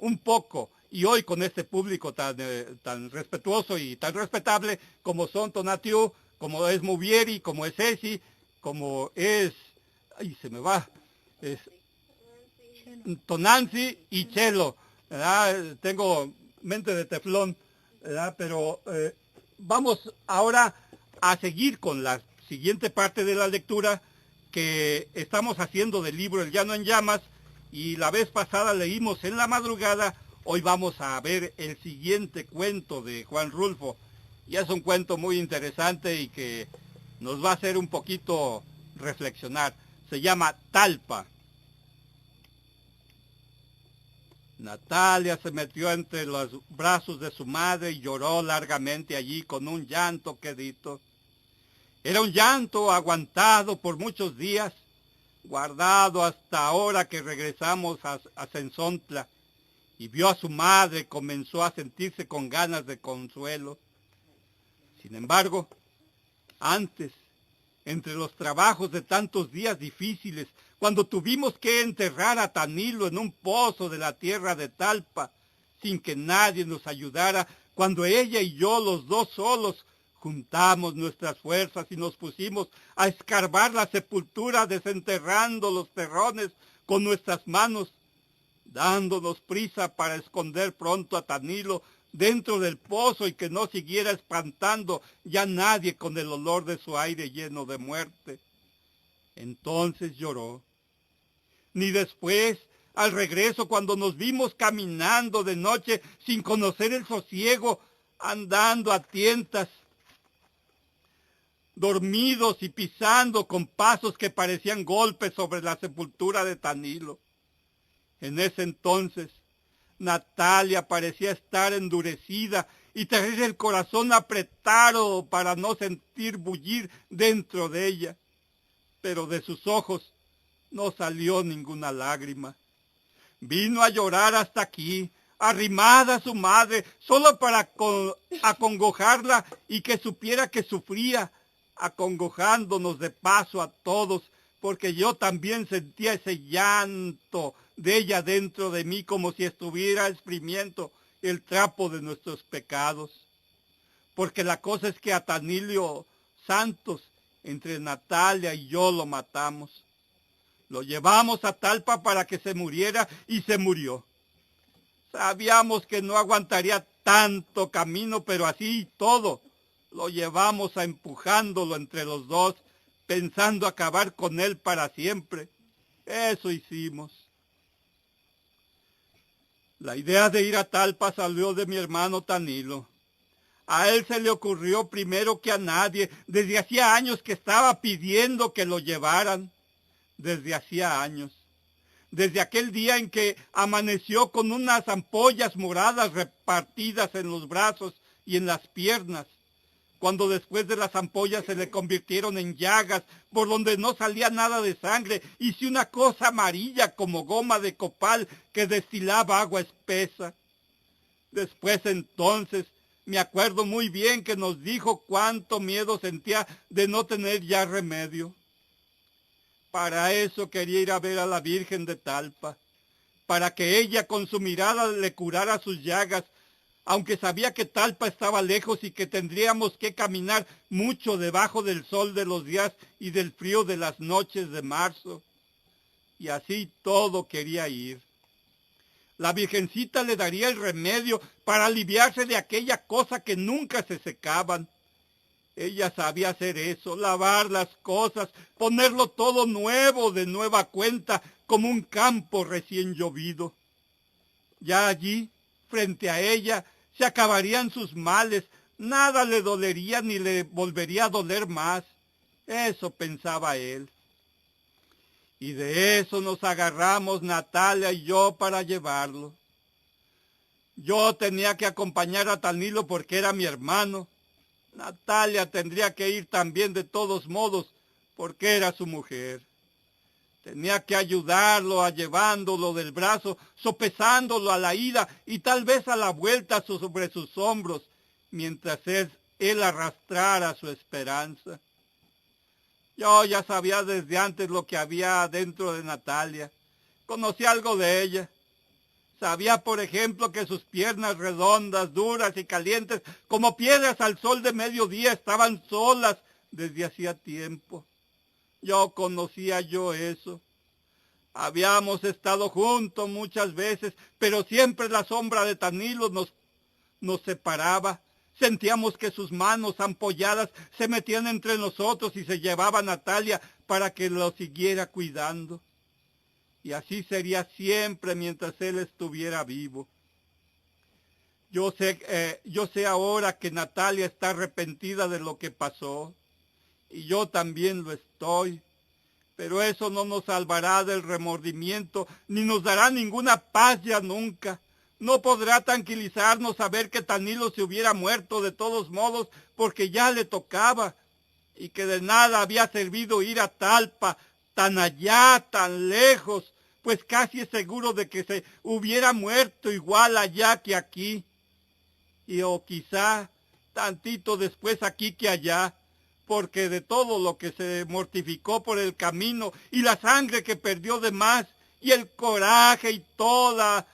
un poco, y hoy con este público tan respetuoso y tan respetable como son Tonatiuh, como es Mubieri, como es Ceci, como es, ay se me va, es Tonanzi y Chelo, ¿verdad? Tengo mente de teflón, ¿verdad? Pero vamos ahora a seguir con la siguiente parte de la lectura que estamos haciendo del libro El Llano en Llamas, y la vez pasada leímos En la Madrugada. Hoy vamos a ver el siguiente cuento de Juan Rulfo, y es un cuento muy interesante y que nos va a hacer un poquito reflexionar. Se llama Talpa. Natalia se metió entre los brazos de su madre y lloró largamente allí con un llanto quedito. Era un llanto aguantado por muchos días, guardado hasta ahora que regresamos a Cenzontla, y vio a su madre, comenzó a sentirse con ganas de consuelo. Sin embargo, antes, entre los trabajos de tantos días difíciles, cuando tuvimos que enterrar a Tanilo en un pozo de la tierra de Talpa, sin que nadie nos ayudara, cuando ella y yo, los dos solos, juntamos nuestras fuerzas y nos pusimos a escarbar la sepultura, desenterrando los terrones con nuestras manos, dándonos prisa para esconder pronto a Tanilo dentro del pozo y que no siguiera espantando ya nadie con el olor de su aire lleno de muerte. Entonces lloró. Ni después, al regreso, cuando nos vimos caminando de noche sin conocer el sosiego, andando a tientas, dormidos y pisando con pasos que parecían golpes sobre la sepultura de Tanilo. En ese entonces, Natalia parecía estar endurecida y tener el corazón apretado para no sentir bullir dentro de ella, pero de sus ojos no salió ninguna lágrima. Vino a llorar hasta aquí, arrimada a su madre, solo para acongojarla y que supiera que sufría, acongojándonos de paso a todos, porque yo también sentía ese llanto de ella dentro de mí, como si estuviera exprimiendo el trapo de nuestros pecados. Porque la cosa es que a Tanilo Santos, entre Natalia y yo, lo matamos. Lo llevamos a Talpa para que se muriera y se murió. Sabíamos que no aguantaría tanto camino, pero así y todo, lo llevamos empujándolo entre los dos, pensando acabar con él para siempre. Eso hicimos. La idea de ir a Talpa salió de mi hermano Tanilo. A él se le ocurrió primero que a nadie. Desde hacía años que estaba pidiendo que lo llevaran. Desde hacía años. Desde aquel día en que amaneció con unas ampollas moradas repartidas en los brazos y en las piernas, cuando después de las ampollas se le convirtieron en llagas por donde no salía nada de sangre, y sí una cosa amarilla como goma de copal que destilaba agua espesa. Después entonces me acuerdo muy bien que nos dijo cuánto miedo sentía de no tener ya remedio. Para eso quería ir a ver a la Virgen de Talpa, para que ella con su mirada le curara sus llagas, aunque sabía que Talpa estaba lejos y que tendríamos que caminar mucho debajo del sol de los días y del frío de las noches de marzo. Y así todo quería ir. La Virgencita le daría el remedio para aliviarse de aquella cosa que nunca se secaban. Ella sabía hacer eso, lavar las cosas, ponerlo todo nuevo de nueva cuenta, como un campo recién llovido. Ya allí, frente a ella, se acabarían sus males, nada le dolería ni le volvería a doler más. Eso pensaba él. Y de eso nos agarramos Natalia y yo para llevarlo. Yo tenía que acompañar a Tanilo porque era mi hermano. Natalia tendría que ir también de todos modos, porque era su mujer. Tenía que ayudarlo a llevándolo del brazo, sopesándolo a la ida y tal vez a la vuelta sobre sus hombros, mientras él arrastrara su esperanza. Yo ya sabía desde antes lo que había dentro de Natalia. Conocí algo de ella. Sabía, por ejemplo, que sus piernas redondas, duras y calientes, como piedras al sol de mediodía, estaban solas desde hacía tiempo. Conocía eso. Habíamos estado juntos muchas veces, pero siempre la sombra de Tanilo nos separaba. Sentíamos que sus manos ampolladas se metían entre nosotros y se llevaba a Natalia para que lo siguiera cuidando. Y así sería siempre mientras él estuviera vivo. Yo sé ahora que Natalia está arrepentida de lo que pasó, y yo también lo estoy, pero eso no nos salvará del remordimiento, ni nos dará ninguna paz ya nunca. No podrá tranquilizarnos saber que Tanilo se hubiera muerto de todos modos, porque ya le tocaba, y que de nada había servido ir a Talpa, tan allá, tan lejos, pues casi es seguro de que se hubiera muerto igual allá que aquí, o quizá tantito después aquí que allá, porque de todo lo que se mortificó por el camino, y la sangre que perdió de más, y el coraje y todas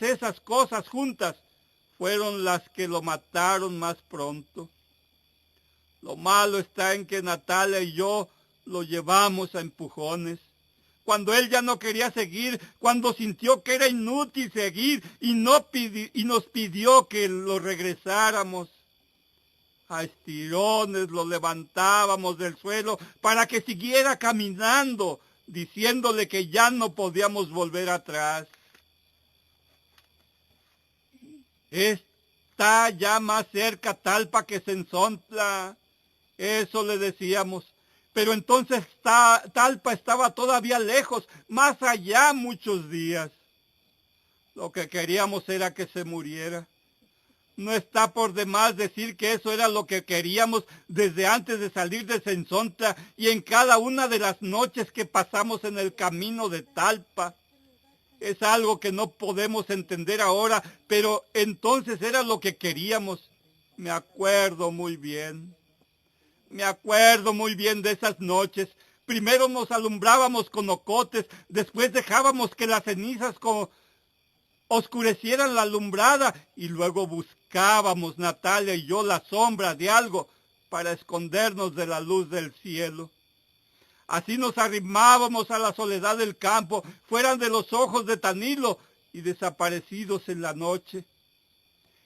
esas cosas juntas, fueron las que lo mataron más pronto. Lo malo está en que Natalia y yo lo llevamos a empujones. Cuando él ya no quería seguir, cuando sintió que era inútil seguir y nos pidió que lo regresáramos. A estirones lo levantábamos del suelo para que siguiera caminando, diciéndole que ya no podíamos volver atrás. Está ya más cerca Talpa que Sensontla, eso le decíamos. Pero entonces Talpa estaba todavía lejos, más allá muchos días. Lo que queríamos era que se muriera. No está por demás decir que eso era lo que queríamos desde antes de salir de Sensontla y en cada una de las noches que pasamos en el camino de Talpa. Es algo que no podemos entender ahora, pero entonces era lo que queríamos. Me acuerdo muy bien de esas noches. Primero nos alumbrábamos con ocotes, después dejábamos que las cenizas oscurecieran la alumbrada y luego buscábamos, Natalia y yo, la sombra de algo para escondernos de la luz del cielo. Así nos arrimábamos a la soledad del campo, fuera de los ojos de Tanilo y desaparecidos en la noche.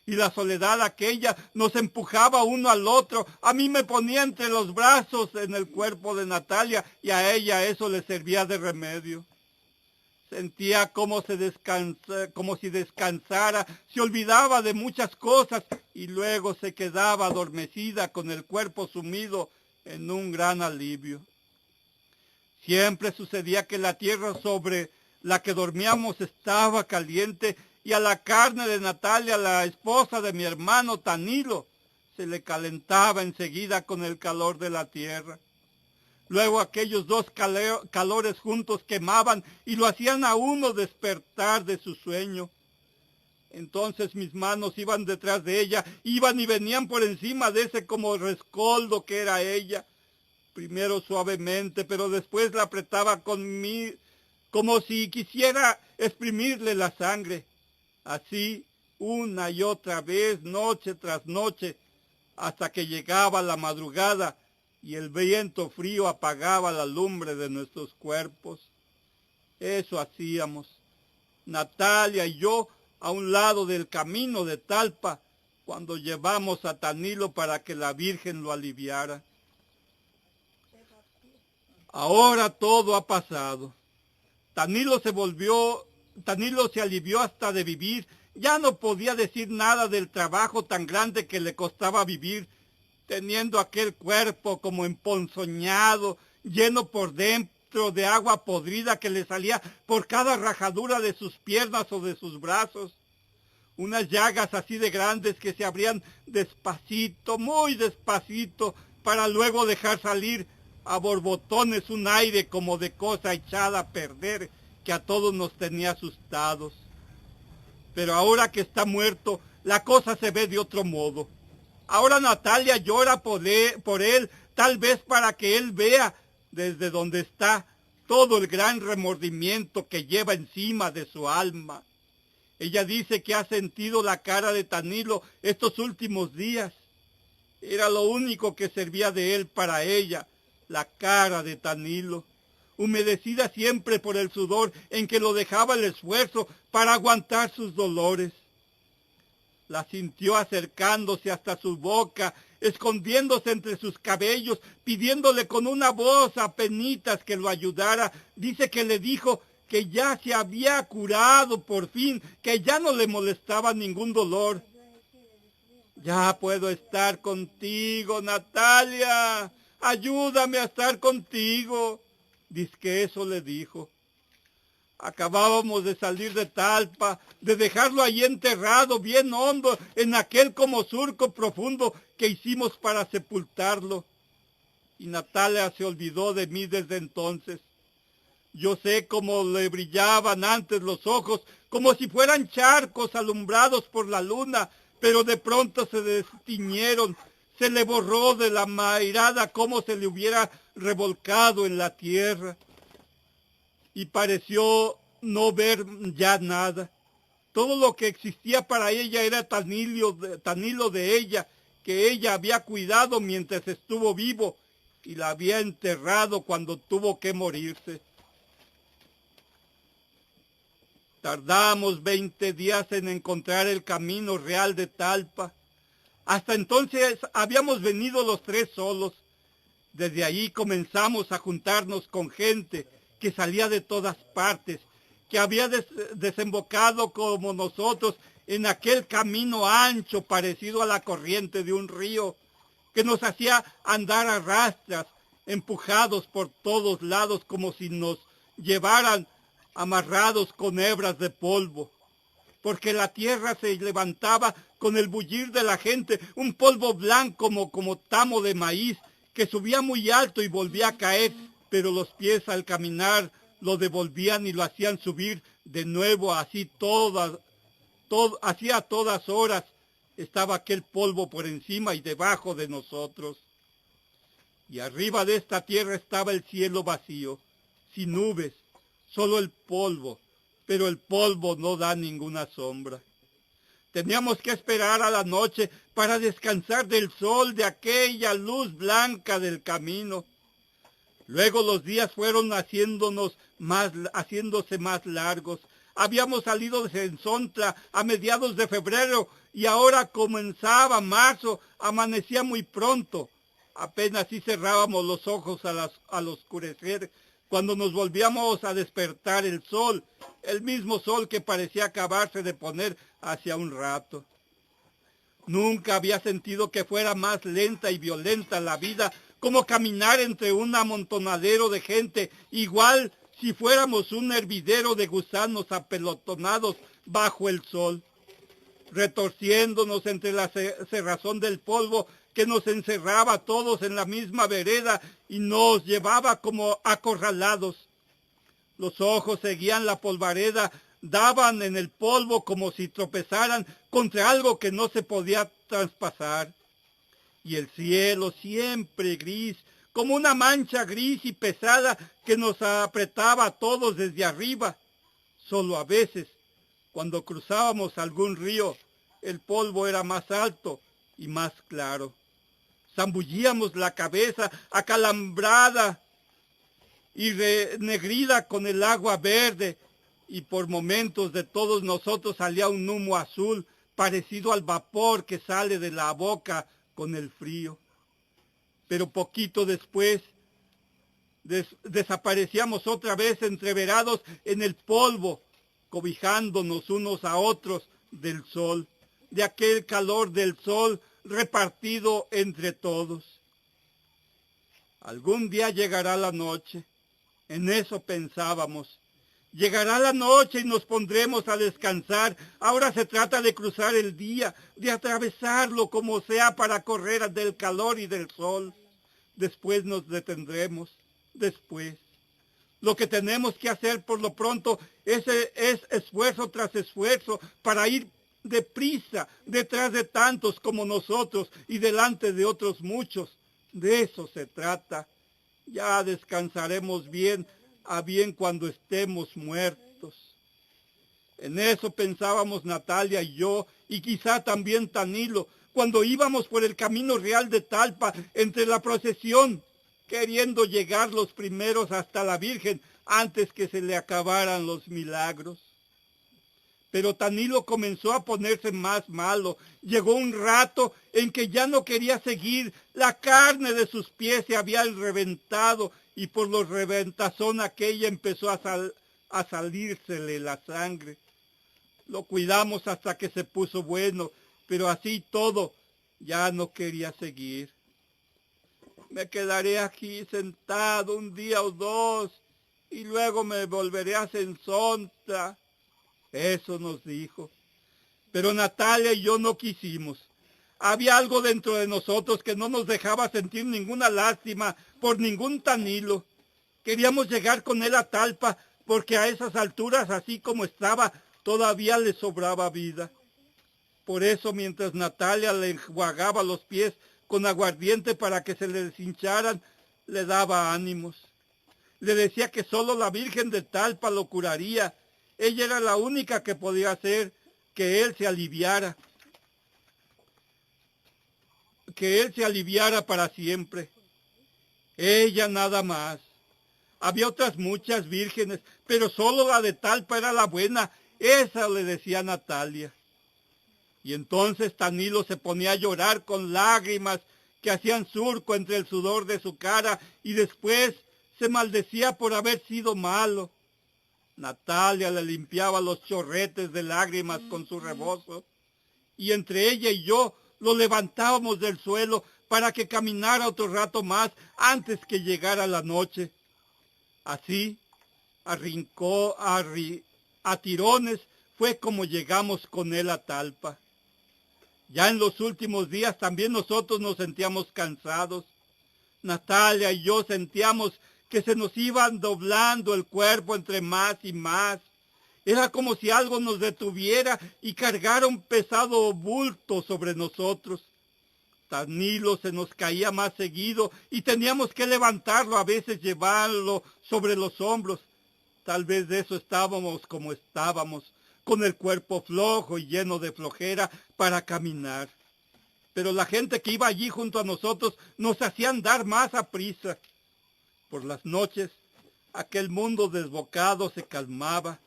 Y la soledad aquella nos empujaba uno al otro. A mí me ponía entre los brazos en el cuerpo de Natalia y a ella eso le servía de remedio. Sentía como si descansara, se olvidaba de muchas cosas y luego se quedaba adormecida con el cuerpo sumido en un gran alivio. Siempre sucedía que la tierra sobre la que dormíamos estaba caliente y a la carne de Natalia, la esposa de mi hermano Tanilo, se le calentaba enseguida con el calor de la tierra. Luego aquellos dos calores juntos quemaban y lo hacían a uno despertar de su sueño. Entonces mis manos iban detrás de ella, iban y venían por encima de ese como rescoldo que era ella. Primero suavemente, pero después la apretaba como si quisiera exprimirle la sangre. Así, una y otra vez, noche tras noche, hasta que llegaba la madrugada y el viento frío apagaba la lumbre de nuestros cuerpos. Eso hacíamos, Natalia y yo, a un lado del camino de Talpa, cuando llevamos a Tanilo para que la Virgen lo aliviara. Ahora todo ha pasado. Tanilo se alivió hasta de vivir. Ya no podía decir nada del trabajo tan grande que le costaba vivir, teniendo aquel cuerpo como emponzoñado, lleno por dentro de agua podrida que le salía por cada rajadura de sus piernas o de sus brazos. Unas llagas así de grandes que se abrían despacito, muy despacito, para luego dejar salir a borbotones un aire como de cosa echada a perder que a todos nos tenía asustados. Pero ahora que está muerto, la cosa se ve de otro modo. Ahora Natalia llora por él, tal vez para que él vea desde donde está todo el gran remordimiento que lleva encima de su alma. Ella dice que ha sentido la cara de Tanilo estos últimos días. Era lo único que servía de él para ella, la cara de Tanilo, humedecida siempre por el sudor en que lo dejaba el esfuerzo para aguantar sus dolores. La sintió acercándose hasta su boca, escondiéndose entre sus cabellos, pidiéndole con una voz apenitas que lo ayudara. Dice que le dijo que ya se había curado por fin, que ya no le molestaba ningún dolor. Ya puedo estar contigo, Natalia. Ayúdame a estar contigo. Dice que eso le dijo. Acabábamos de salir de Talpa, de dejarlo ahí enterrado, bien hondo, en aquel como surco profundo que hicimos para sepultarlo. Y Natalia se olvidó de mí desde entonces. Yo sé cómo le brillaban antes los ojos, como si fueran charcos alumbrados por la luna, pero de pronto se destiñeron, se le borró de la mirada como se le hubiera revolcado en la tierra. Y pareció no ver ya nada. Todo lo que existía para ella era Tanilo de ella, que ella había cuidado mientras estuvo vivo y la había enterrado cuando tuvo que morirse. Tardamos 20 días en encontrar el camino real de Talpa. Hasta entonces habíamos venido los tres solos. Desde ahí comenzamos a juntarnos con gente que salía de todas partes, que había desembocado como nosotros en aquel camino ancho parecido a la corriente de un río, que nos hacía andar a rastras, empujados por todos lados como si nos llevaran amarrados con hebras de polvo, porque la tierra se levantaba con el bullir de la gente, un polvo blanco como tamo de maíz, que subía muy alto y volvía a caer, pero los pies al caminar lo devolvían y lo hacían subir de nuevo, así a todas horas estaba aquel polvo por encima y debajo de nosotros. Y arriba de esta tierra estaba el cielo vacío, sin nubes, solo el polvo, pero el polvo no da ninguna sombra. Teníamos que esperar a la noche para descansar del sol, de aquella luz blanca del camino. Luego los días fueron haciéndose más largos. Habíamos salido de Sensontla a mediados de febrero y ahora comenzaba marzo, amanecía muy pronto. Apenas si cerrábamos los ojos al oscurecer, cuando nos volvíamos a despertar el sol, el mismo sol que parecía acabarse de poner hacía un rato. Nunca había sentido que fuera más lenta y violenta la vida, como caminar entre un amontonadero de gente, igual si fuéramos un hervidero de gusanos apelotonados bajo el sol, retorciéndonos entre la cerrazón del polvo que nos encerraba a todos en la misma vereda y nos llevaba como acorralados. Los ojos seguían la polvareda, daban en el polvo como si tropezaran contra algo que no se podía traspasar. Y el cielo siempre gris, como una mancha gris y pesada que nos apretaba a todos desde arriba. Solo a veces, cuando cruzábamos algún río, el polvo era más alto y más claro. Zambullíamos la cabeza acalambrada y renegrida con el agua verde, y por momentos de todos nosotros salía un humo azul parecido al vapor que sale de la boca con el frío. Pero poquito después desaparecíamos otra vez entreverados en el polvo, cobijándonos unos a otros del sol, de aquel calor del sol repartido entre todos. Algún día llegará la noche, en eso pensábamos. Llegará la noche y nos pondremos a descansar. Ahora se trata de cruzar el día, de atravesarlo como sea para correr del calor y del sol. Después nos detendremos, después. Lo que tenemos que hacer por lo pronto es esfuerzo tras esfuerzo para ir deprisa detrás de tantos como nosotros y delante de otros muchos. De eso se trata. Ya descansaremos bien a bien cuando estemos muertos. En eso pensábamos Natalia y yo, y quizá también Tanilo, cuando íbamos por el camino real de Talpa entre la procesión, queriendo llegar los primeros hasta la Virgen antes que se le acabaran los milagros. Pero Tanilo comenzó a ponerse más malo. Llegó un rato en que ya no quería seguir. La carne de sus pies se había reventado y por los reventazón aquella empezó a salírsele la sangre. Lo cuidamos hasta que se puso bueno, pero así todo ya no quería seguir. Me quedaré aquí sentado un día o dos y luego me volveré a Cenzonta. Eso nos dijo. Pero Natalia y yo no quisimos. Había algo dentro de nosotros que no nos dejaba sentir ninguna lástima por ningún Tanilo. Queríamos llegar con él a Talpa porque a esas alturas, así como estaba, todavía le sobraba vida. Por eso, mientras Natalia le enjuagaba los pies con aguardiente para que se le deshincharan, le daba ánimos. Le decía que solo la Virgen de Talpa lo curaría. Ella era la única que podía hacer que él se aliviara. Que él se aliviara para siempre. Ella nada más. Había otras muchas vírgenes, pero solo la de Talpa era la buena. Esa le decía Natalia. Y entonces Tanilo se ponía a llorar con lágrimas que hacían surco entre el sudor de su cara y después se maldecía por haber sido malo. Natalia le limpiaba los chorretes de lágrimas con su rebozo y entre ella y yo lo levantábamos del suelo para que caminara otro rato más antes que llegara la noche. Así, a tirones fue como llegamos con él a Talpa. Ya en los últimos días también nosotros nos sentíamos cansados. Natalia y yo sentíamos que se nos iban doblando el cuerpo entre más y más. Era como si algo nos detuviera y cargara un pesado bulto sobre nosotros. Tanilo se nos caía más seguido y teníamos que levantarlo, a veces llevarlo sobre los hombros. Tal vez de eso estábamos como estábamos, con el cuerpo flojo y lleno de flojera para caminar. Pero la gente que iba allí junto a nosotros nos hacía andar más a prisa. Por las noches, aquel mundo desbocado se calmaba.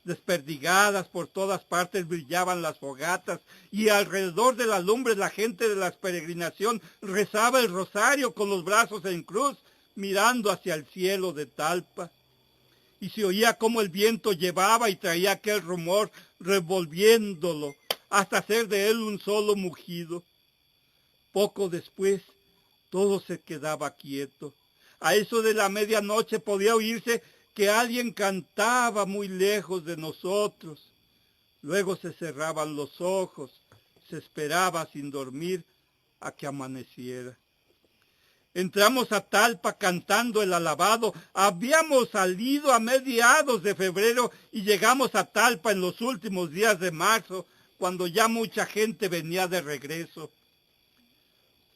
Desperdigadas por todas partes brillaban las fogatas y alrededor de la lumbre la gente de la peregrinación rezaba el rosario con los brazos en cruz, mirando hacia el cielo de Talpa. Y se oía cómo el viento llevaba y traía aquel rumor revolviéndolo hasta hacer de él un solo mugido. Poco después, todo se quedaba quieto. A eso de la medianoche podía oírse que alguien cantaba muy lejos de nosotros. Luego se cerraban los ojos, se esperaba sin dormir a que amaneciera. Entramos a Talpa cantando el alabado. Habíamos salido a mediados de febrero y llegamos a Talpa en los últimos días de marzo, cuando ya mucha gente venía de regreso.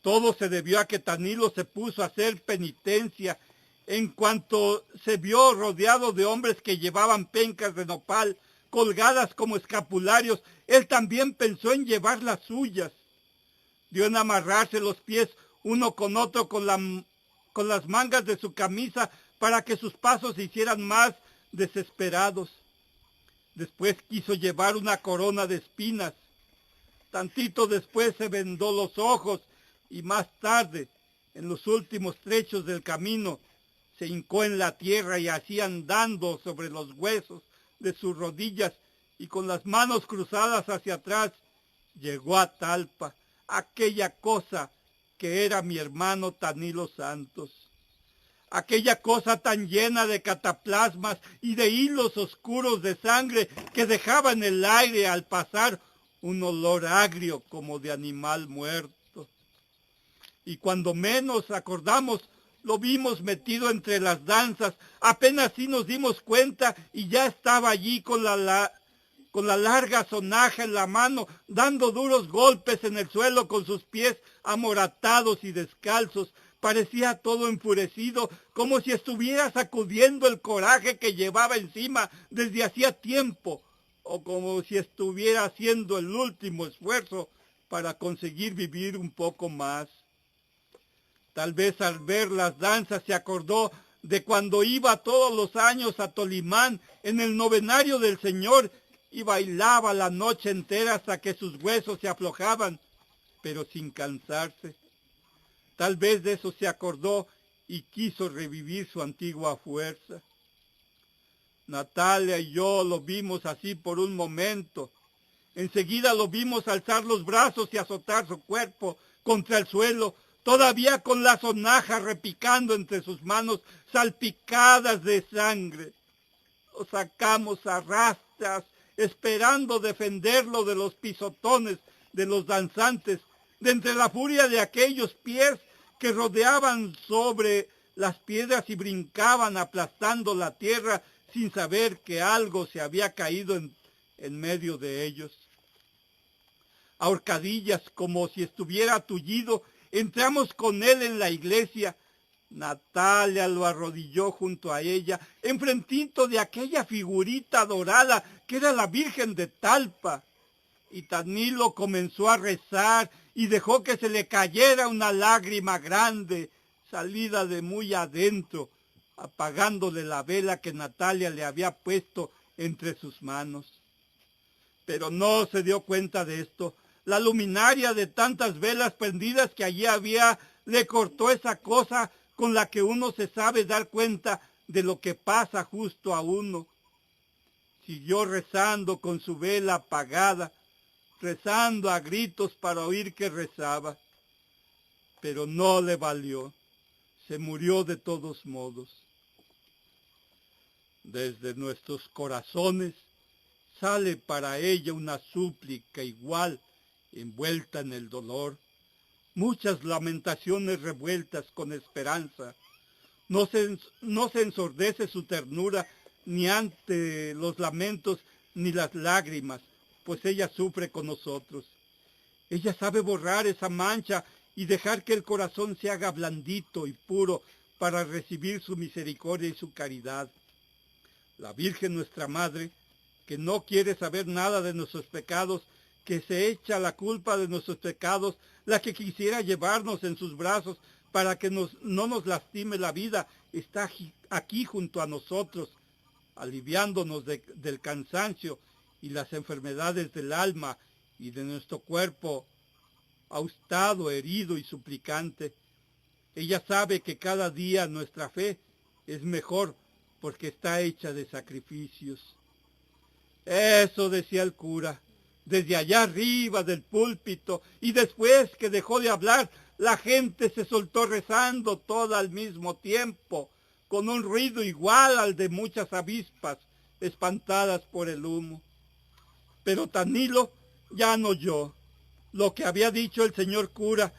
Todo se debió a que Tanilo se puso a hacer penitencia. En cuanto se vio rodeado de hombres que llevaban pencas de nopal colgadas como escapularios, él también pensó en llevar las suyas. Dio en amarrarse los pies uno con otro con las mangas de su camisa para que sus pasos se hicieran más desesperados. Después quiso llevar una corona de espinas. Tantito después se vendó los ojos y más tarde, en los últimos trechos del camino, se hincó en la tierra y así andando sobre los huesos de sus rodillas y con las manos cruzadas hacia atrás, llegó a Talpa, aquella cosa que era mi hermano Tanilo Santos. Aquella cosa tan llena de cataplasmas y de hilos oscuros de sangre que dejaba en el aire al pasar un olor agrio como de animal muerto. Y cuando menos acordamos, lo vimos metido entre las danzas. Apenas sí nos dimos cuenta y ya estaba allí con la larga sonaja en la mano, dando duros golpes en el suelo con sus pies amoratados y descalzos, Parecía todo enfurecido, como si estuviera sacudiendo el coraje que llevaba encima desde hacía tiempo, o como si estuviera haciendo el último esfuerzo para conseguir vivir un poco más. Tal vez al ver las danzas se acordó de cuando iba todos los años a Tolimán en el novenario del Señor y bailaba la noche entera hasta que sus huesos se aflojaban, pero sin cansarse. Tal vez de eso se acordó y quiso revivir su antigua fuerza. Natalia y yo lo vimos así por un momento. Enseguida lo vimos alzar los brazos y azotar su cuerpo contra el suelo, todavía con la sonaja repicando entre sus manos salpicadas de sangre. Lo sacamos a rastras, esperando defenderlo de los pisotones de los danzantes, de entre la furia de aquellos pies que rodeaban sobre las piedras y brincaban aplastando la tierra sin saber que algo se había caído en medio de ellos. A horcadillas, como si estuviera tullido, entramos con él en la iglesia. Natalia lo arrodilló junto a ella, enfrentito de aquella figurita dorada que era la Virgen de Talpa. Y Tanilo comenzó a rezar y dejó que se le cayera una lágrima grande, salida de muy adentro, apagándole la vela que Natalia le había puesto entre sus manos. Pero no se dio cuenta de esto. La luminaria de tantas velas prendidas que allí había le cortó esa cosa con la que uno se sabe dar cuenta de lo que pasa justo a uno. Siguió rezando con su vela apagada, rezando a gritos para oír que rezaba. Pero no le valió. Se murió de todos modos. Desde nuestros corazones sale para ella una súplica igual, envuelta en el dolor, muchas lamentaciones revueltas con esperanza. No se ensordece su ternura ni ante los lamentos ni las lágrimas, pues ella sufre con nosotros. Ella sabe borrar esa mancha y dejar que el corazón se haga blandito y puro para recibir su misericordia y su caridad. La Virgen nuestra Madre, que no quiere saber nada de nuestros pecados, que se echa la culpa de nuestros pecados, la que quisiera llevarnos en sus brazos para que no nos lastime la vida, está aquí junto a nosotros, aliviándonos del cansancio y las enfermedades del alma y de nuestro cuerpo austado, herido y suplicante. Ella sabe que cada día nuestra fe es mejor porque está hecha de sacrificios. Eso decía el cura, desde allá arriba del púlpito, y después que dejó de hablar, la gente se soltó rezando toda al mismo tiempo, con un ruido igual al de muchas avispas espantadas por el humo. Pero Tanilo ya no oyó. Lo que había dicho el señor cura,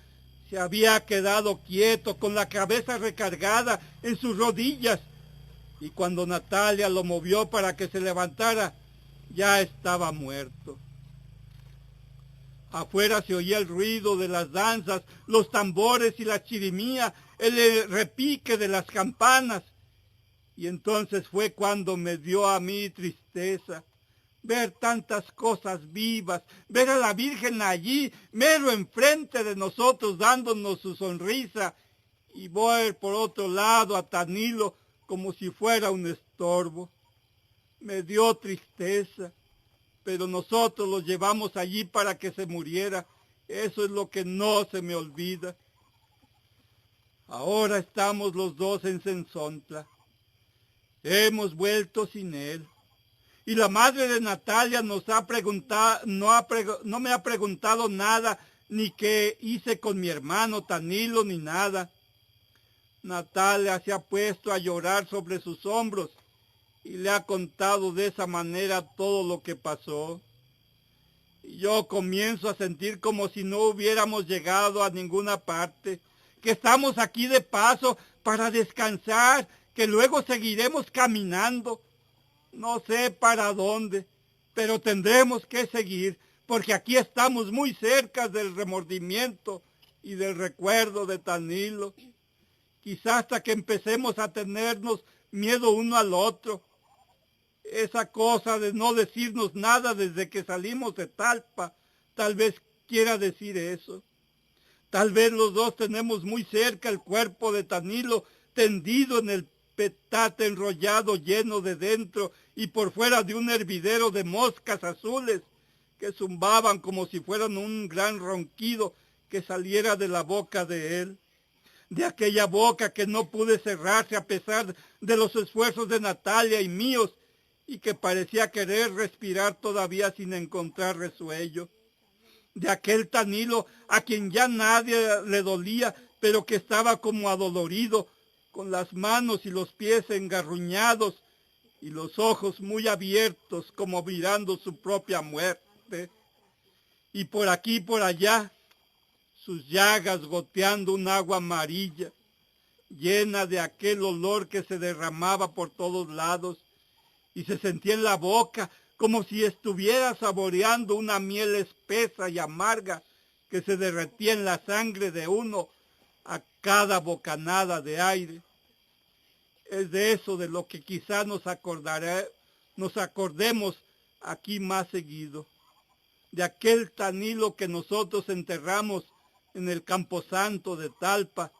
se había quedado quieto, con la cabeza recargada en sus rodillas, y cuando Natalia lo movió para que se levantara, ya estaba muerto. Afuera se oía el ruido de las danzas, los tambores y la chirimía, el repique de las campanas. Y entonces fue cuando me dio a mí tristeza ver tantas cosas vivas, ver a la Virgen allí, mero enfrente de nosotros, dándonos su sonrisa, y ver por otro lado a Tanilo como si fuera un estorbo. Me dio tristeza, pero nosotros lo llevamos allí para que se muriera. Eso es lo que no se me olvida. Ahora estamos los dos en Sensontla. Hemos vuelto sin él. Y la madre de Natalia nos ha preguntado, no me ha preguntado nada, ni qué hice con mi hermano Tanilo, ni nada. Natalia se ha puesto a llorar sobre sus hombros y le ha contado de esa manera todo lo que pasó. Y yo comienzo a sentir como si no hubiéramos llegado a ninguna parte, que estamos aquí de paso para descansar, que luego seguiremos caminando. No sé para dónde, pero tendremos que seguir, porque aquí estamos muy cerca del remordimiento y del recuerdo de Tanilo. quizás hasta que empecemos a tenernos miedo uno al otro. Esa cosa de no decirnos nada desde que salimos de Talpa, tal vez quiera decir eso. Tal vez los dos tenemos muy cerca el cuerpo de Tanilo tendido en el petate enrollado lleno de dentro y por fuera de un hervidero de moscas azules que zumbaban como si fueran un gran ronquido que saliera de la boca de él. De aquella boca que no pude cerrarse a pesar de los esfuerzos de Natalia y míos y que parecía querer respirar todavía sin encontrar resuello. De aquel Tanilo a quien ya nadie le dolía, pero que estaba como adolorido, con las manos y los pies engarruñados y los ojos muy abiertos como mirando su propia muerte. Y por aquí y por allá, sus llagas goteando un agua amarilla, llena de aquel olor que se derramaba por todos lados, y se sentía en la boca como si estuviera saboreando una miel espesa y amarga que se derretía en la sangre de uno a cada bocanada de aire. Es de eso de lo que quizá nos acordemos aquí más seguido, de aquel Tanilo que nosotros enterramos en el camposanto de Talpa,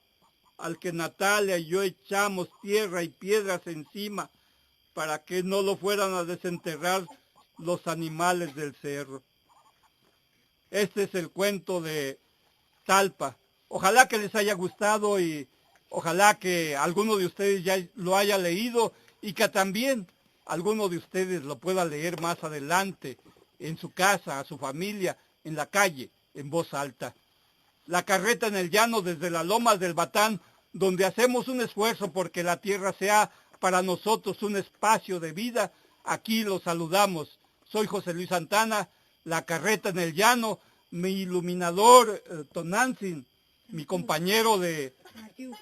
al que Natalia y yo echamos tierra y piedras encima para que no lo fueran a desenterrar los animales del cerro. Este es el cuento de Talpa. Ojalá que les haya gustado y ojalá que alguno de ustedes ya lo haya leído y que también alguno de ustedes lo pueda leer más adelante en su casa, a su familia, en la calle, en voz alta. La carreta en el llano desde las lomas del Batán, donde hacemos un esfuerzo porque la tierra sea para nosotros un espacio de vida. Aquí los saludamos. Soy José Luis Santana, la carreta en el llano, mi iluminador Tonantzin, mi compañero de...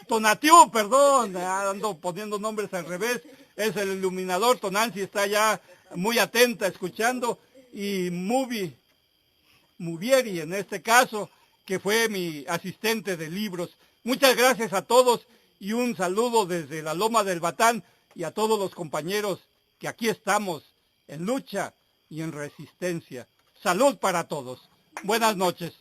Tonatiu, perdón, ando poniendo nombres al revés, es el iluminador. Tonantzin está ya muy atenta, escuchando, y Mubieri en este caso, que fue mi asistente de libros. Muchas gracias a todos y un saludo desde la Loma del Batán y a todos los compañeros que aquí estamos en lucha y en resistencia. Salud para todos. Buenas noches.